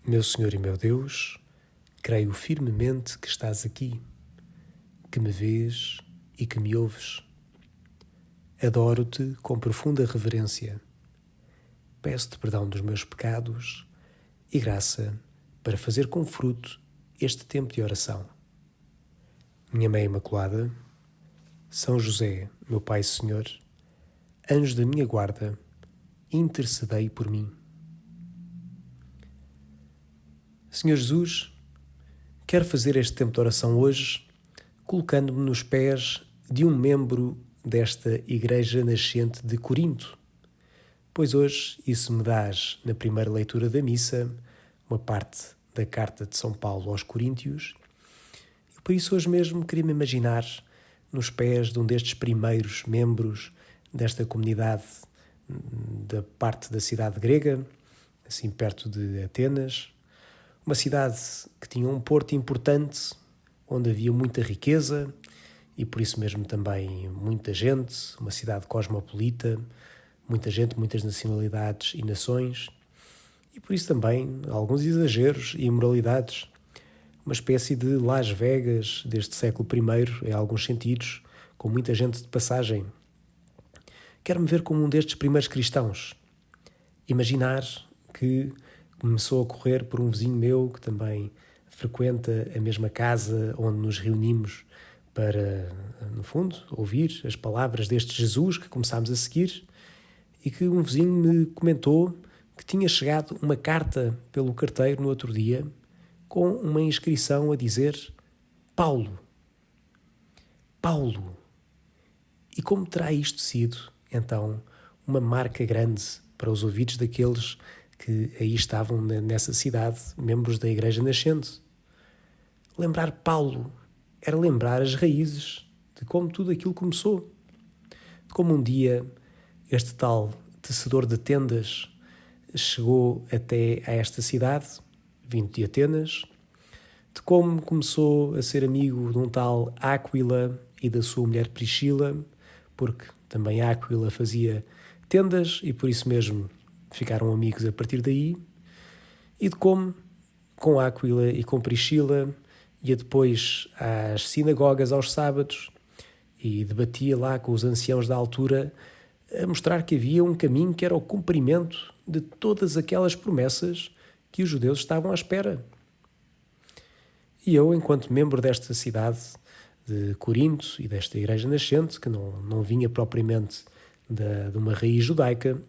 Meu Senhor e meu Deus, creio firmemente que estás aqui, que me vês e que me ouves. Adoro-te com profunda reverência. Peço-te perdão dos meus pecados e graça para fazer com fruto este tempo de oração. Minha Mãe Imaculada, São José, meu Pai e Senhor, anjo da minha guarda, intercedei por mim. Senhor Jesus, quero fazer este tempo de oração hoje colocando-me nos pés de um membro desta Igreja Nascente de Corinto, pois hoje isso me dás, na primeira leitura da missa, uma parte da carta de São Paulo aos Coríntios, e por isso hoje mesmo queria-me imaginar nos pés de um destes primeiros membros desta comunidade da parte da cidade grega, assim perto de Atenas, uma cidade que tinha um porto importante, onde havia muita riqueza e por isso mesmo também muita gente, uma cidade cosmopolita, muita gente, muitas nacionalidades e nações, e por isso também alguns exageros e imoralidades, uma espécie de Las Vegas deste século I, em alguns sentidos, com muita gente de passagem. Quero-me ver como um destes primeiros cristãos, imaginar que começou a correr por um vizinho meu que também frequenta a mesma casa onde nos reunimos para, no fundo, ouvir as palavras deste Jesus que começámos a seguir, e que um vizinho me comentou que tinha chegado uma carta pelo carteiro no outro dia com uma inscrição a dizer Paulo. Paulo. E como terá isto sido, então, uma marca grande para os ouvidos daqueles que aí estavam nessa cidade, membros da Igreja Nascente? Lembrar Paulo era lembrar as raízes de como tudo aquilo começou. De como um dia este tal tecedor de tendas chegou até a esta cidade, vindo de Atenas, de como começou a ser amigo de um tal Áquila e da sua mulher Priscila, porque também Áquila fazia tendas e por isso mesmo ficaram amigos a partir daí, e de como, com Áquila e com Priscila, ia depois às sinagogas aos sábados e debatia lá com os anciãos da altura a mostrar que havia um caminho que era o cumprimento de todas aquelas promessas que os judeus estavam à espera. E eu, enquanto membro desta cidade de Corinto e desta Igreja Nascente, que não vinha propriamente de uma raiz judaica,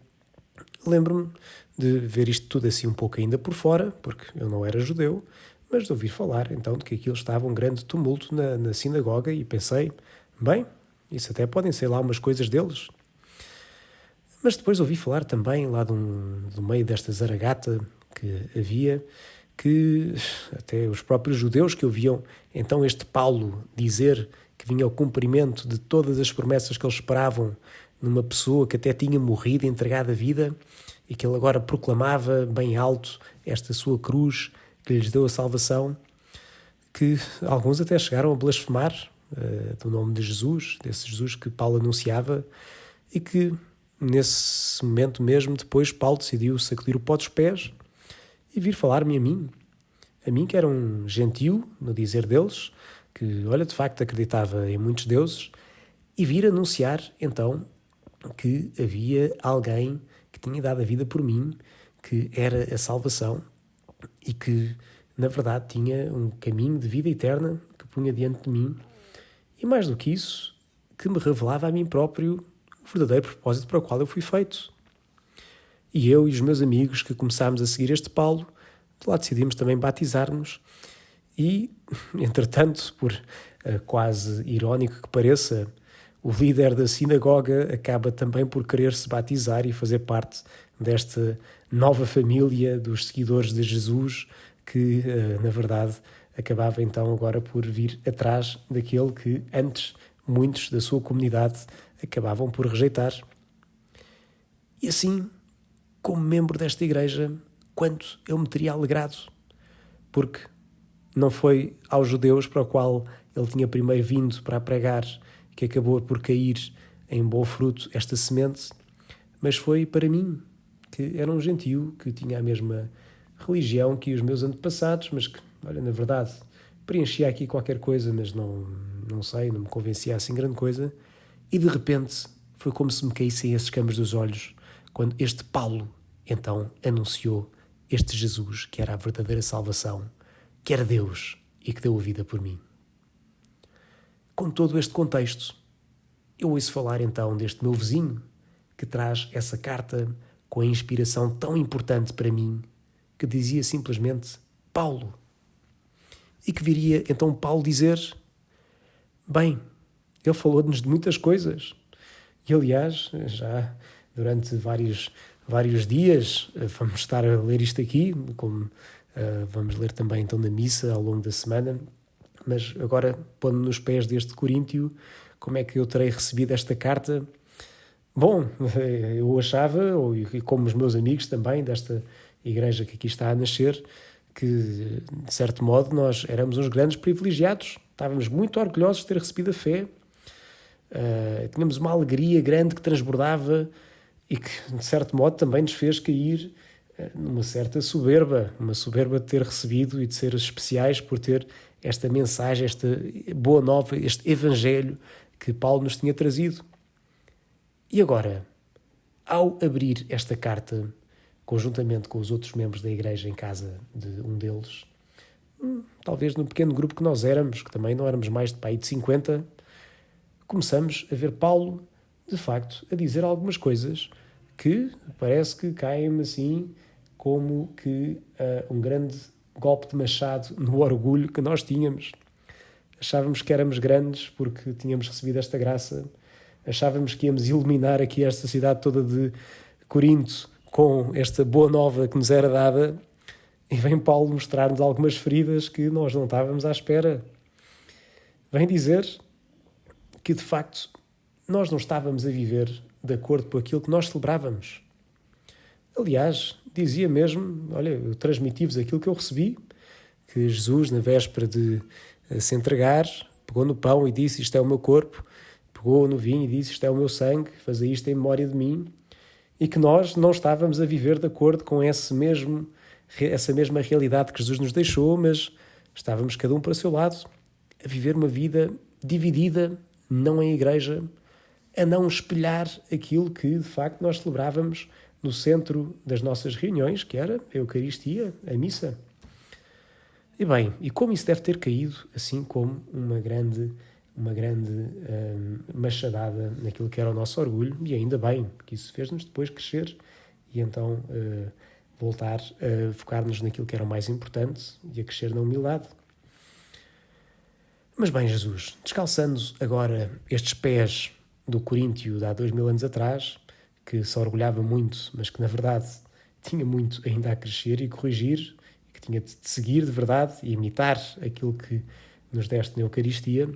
lembro-me de ver isto tudo assim um pouco ainda por fora, porque eu não era judeu, mas de ouvir falar então de que aquilo estava um grande tumulto na sinagoga e pensei, bem, isso até podem ser lá umas coisas deles. Mas depois ouvi falar também lá do meio desta zaragata que havia, que até os próprios judeus que ouviam então este Paulo dizer que vinha ao cumprimento de todas as promessas que eles esperavam numa pessoa que até tinha morrido e entregado a vida e que ele agora proclamava bem alto esta sua cruz que lhes deu a salvação, que alguns até chegaram a blasfemar do nome de Jesus, desse Jesus que Paulo anunciava, e que nesse momento mesmo depois Paulo decidiu sacudir o pó dos pés e vir falar-me a mim que era um gentio, no dizer deles, que, olha, de facto acreditava em muitos deuses, e vir anunciar, então, que havia alguém que tinha dado a vida por mim, que era a salvação e que, na verdade, tinha um caminho de vida eterna que punha diante de mim, e mais do que isso, que me revelava a mim próprio o verdadeiro propósito para o qual eu fui feito. E eu e os meus amigos que começámos a seguir este Paulo, de lá decidimos também batizar-nos e, entretanto, por quase irónico que pareça, o líder da sinagoga acaba também por querer se batizar e fazer parte desta nova família dos seguidores de Jesus que, na verdade, acabava então agora por vir atrás daquele que antes muitos da sua comunidade acabavam por rejeitar. E assim, como membro desta igreja, quanto eu me teria alegrado, porque não foi aos judeus para o qual ele tinha primeiro vindo para pregar que acabou por cair em bom fruto esta semente, mas foi para mim, que era um gentio que tinha a mesma religião que os meus antepassados, mas que, olha, na verdade, preenchia aqui qualquer coisa, mas não sei, não me convencia assim grande coisa. E de repente foi como se me caíssem esses camas dos olhos quando este Paulo então anunciou este Jesus que era a verdadeira salvação, que era Deus e que deu a vida por mim. Com todo este contexto, eu ouço falar então deste meu vizinho que traz essa carta com a inspiração tão importante para mim, que dizia simplesmente Paulo. E que viria então Paulo dizer, bem, ele falou-nos de muitas coisas. E aliás, já durante vários dias, vamos estar a ler isto aqui, como vamos ler também então na missa ao longo da semana, mas agora, pondo nos pés deste Coríntio, como é que eu terei recebido esta carta? Bom, eu achava, e como os meus amigos também, desta igreja que aqui está a nascer, que, de certo modo, nós éramos uns grandes privilegiados. Estávamos muito orgulhosos de ter recebido a fé. Tínhamos uma alegria grande que transbordava e que, de certo modo, também nos fez cair numa certa soberba, uma soberba de ter recebido e de ser especiais por ter esta mensagem, esta boa nova, este evangelho que Paulo nos tinha trazido. E agora, ao abrir esta carta, conjuntamente com os outros membros da igreja em casa de um deles, talvez no pequeno grupo que nós éramos, que também não éramos mais de pai de 50, começamos a ver Paulo, de facto, a dizer algumas coisas que parece que caem-me assim como que um grande golpe de machado no orgulho que nós tínhamos. Achávamos que éramos grandes porque tínhamos recebido esta graça, achávamos que íamos iluminar aqui esta cidade toda de Corinto com esta boa nova que nos era dada, e vem Paulo mostrar-nos algumas feridas que nós não estávamos à espera. Vem dizer que, de facto, nós não estávamos a viver de acordo com aquilo que nós celebrávamos. Aliás, dizia mesmo, olha, eu transmiti-vos aquilo que eu recebi, que Jesus, na véspera de se entregar, pegou no pão e disse, isto é o meu corpo, pegou no vinho e disse, isto é o meu sangue, fazei isto em memória de mim, e que nós não estávamos a viver de acordo com essa mesma realidade que Jesus nos deixou, mas estávamos cada um para o seu lado, a viver uma vida dividida, não em igreja, a não espelhar aquilo que, de facto, nós celebrávamos no centro das nossas reuniões, que era a Eucaristia, a missa. E bem, e como isso deve ter caído, assim como uma grande machadada naquilo que era o nosso orgulho, e ainda bem, que isso fez-nos depois crescer e então voltar a focar-nos naquilo que era o mais importante e a crescer na humildade. Mas bem, Jesus, descalçando agora estes pés do Coríntio de há 2000 anos atrás, que se orgulhava muito, mas que na verdade tinha muito ainda a crescer e corrigir, e que tinha de seguir de verdade e imitar aquilo que nos deste na Eucaristia,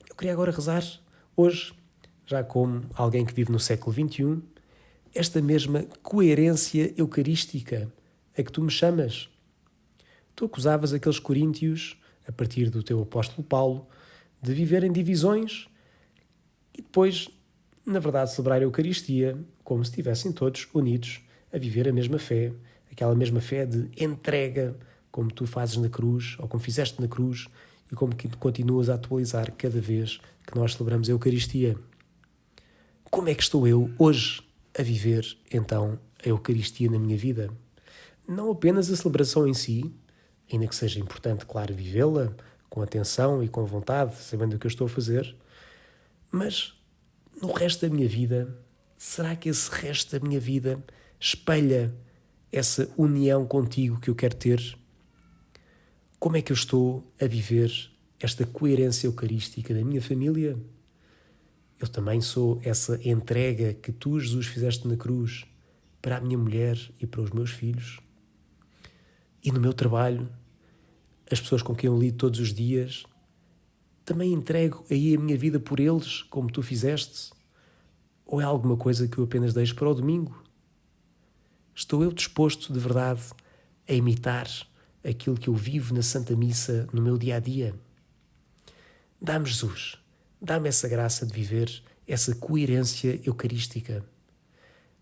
eu queria agora rezar hoje, já como alguém que vive no século XXI, esta mesma coerência eucarística a que tu me chamas. Tu acusavas aqueles coríntios, a partir do teu apóstolo Paulo, de viverem divisões e depois, na verdade, celebrar a Eucaristia como se estivessem todos unidos a viver a mesma fé, aquela mesma fé de entrega, como tu fazes na cruz, ou como fizeste na cruz, e como que continuas a atualizar cada vez que nós celebramos a Eucaristia. Como é que estou eu hoje a viver, então, a Eucaristia na minha vida? Não apenas a celebração em si, ainda que seja importante, claro, vivê-la com atenção e com vontade, sabendo o que eu estou a fazer, mas no resto da minha vida, será que esse resto da minha vida espelha essa união contigo que eu quero ter? Como é que eu estou a viver esta coerência eucarística da minha família? Eu também sou essa entrega que tu, Jesus, fizeste na cruz para a minha mulher e para os meus filhos? E no meu trabalho, as pessoas com quem eu lido todos os dias, também entrego aí a minha vida por eles, como tu fizeste? Ou é alguma coisa que eu apenas deixo para o domingo? Estou eu disposto, de verdade, a imitar aquilo que eu vivo na Santa Missa no meu dia-a-dia? Dá-me, Jesus, dá-me essa graça de viver essa coerência eucarística.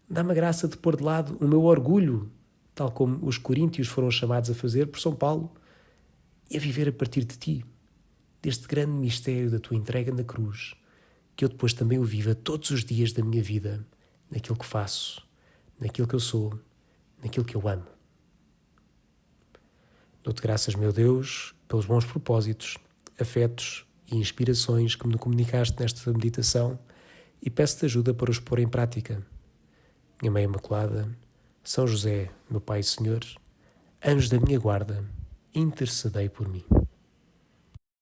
Dá-me a graça de pôr de lado o meu orgulho tal como os coríntios foram chamados a fazer por São Paulo, e a viver a partir de ti, deste grande mistério da tua entrega na cruz, que eu depois também o viva todos os dias da minha vida, naquilo que faço, naquilo que eu sou, naquilo que eu amo. Dou-te graças, meu Deus, pelos bons propósitos, afetos e inspirações que me comunicaste nesta meditação e peço-te ajuda para os pôr em prática. Minha Mãe Imaculada, São José, meu Pai e Senhor, anjos da minha guarda, intercedei por mim.